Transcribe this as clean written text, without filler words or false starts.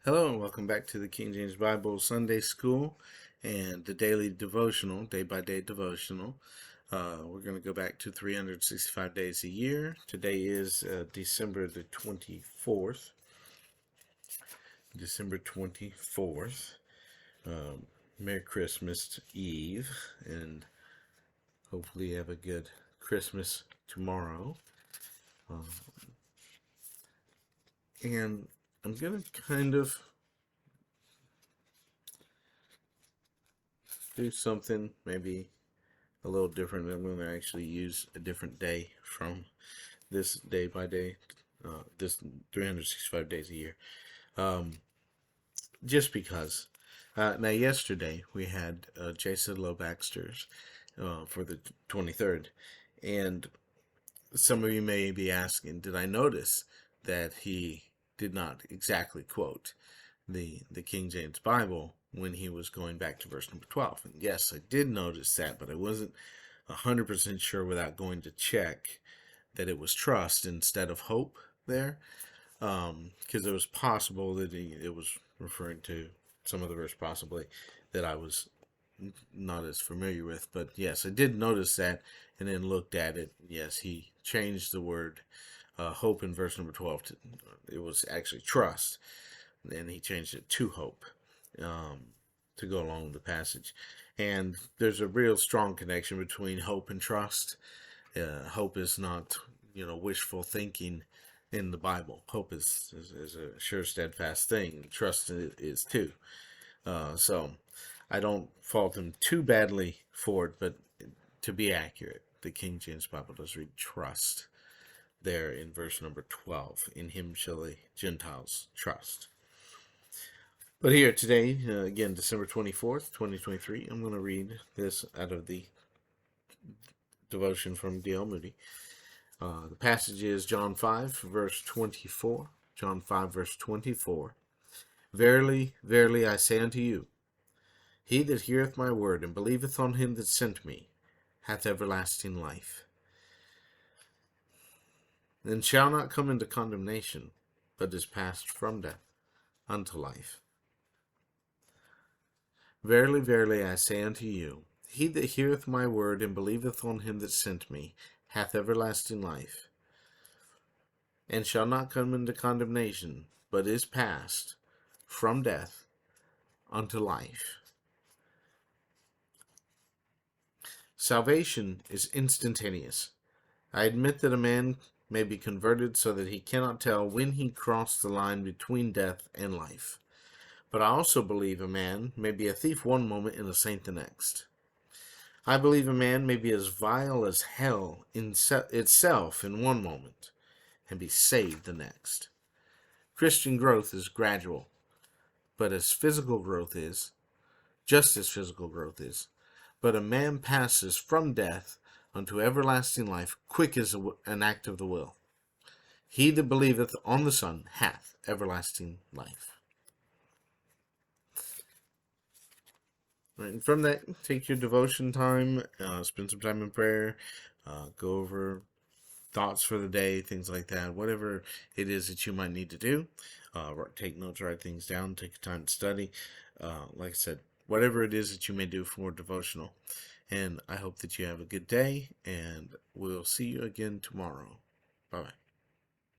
Hello and welcome back to the King James Bible Sunday School and the daily devotional, day-by-day devotional. We're going to go back to 365 days a year. Today is December the 24th. December 24th. Merry Christmas Eve, and hopefully you have a good Christmas tomorrow. And I'm going to kind of do something maybe a little different. I'm going to actually use a different day from this day by day, this 365 days a year. Just because. Now, yesterday we had Jason Low Baxter's for the 23rd, and some of you may be asking, did I notice that he did not exactly quote the King James Bible when he was going back to verse number 12? And yes, I did notice that, but I wasn't 100% sure without going to check that it was trust instead of hope there, because it was possible that it was referring to some of the verse possibly that I was not as familiar with. But yes, I did notice that and then looked at it. Yes, he changed the word hope in verse number 12 to, it was actually trust, and he changed it to hope to go along with the passage. And there's a real strong connection between hope and trust. Hope is not, wishful thinking in the Bible. Hope is a sure, steadfast thing. Trust is too. So I don't fault him too badly for it, but to be accurate, the King James Bible does read trust there in verse number 12. In him shall the Gentiles trust. But here today, again, December 24th, 2023, I'm going to read this out of the devotion from D.L. Moody. The passage is John 5, verse 24. John 5, verse 24. Verily, verily, I say unto you, he that heareth my word, and believeth on him that sent me, hath everlasting life, and shall not come into condemnation, but is passed from death unto life. Verily, verily, I say unto you, he that heareth my word, and believeth on him that sent me, hath everlasting life, and shall not come into condemnation, but is passed from death unto life. Salvation is instantaneous. I admit that a man may be converted so that he cannot tell when he crossed the line between death and life. But I also believe a man may be a thief one moment and a saint the next. I believe a man may be as vile as hell itself in one moment and be saved the next. Christian growth is gradual, but just as physical growth is, but a man passes from death unto everlasting life, quick as an act of the will. He that believeth on the Son hath everlasting life. Right, and from that, take your devotion time, spend some time in prayer, go over thoughts for the day, things like that. Whatever it is that you might need to do, take notes, write things down, take your time to study. Like I said, whatever it is that you may do for more devotional. And I hope that you have a good day, and we'll see you again tomorrow. Bye-bye.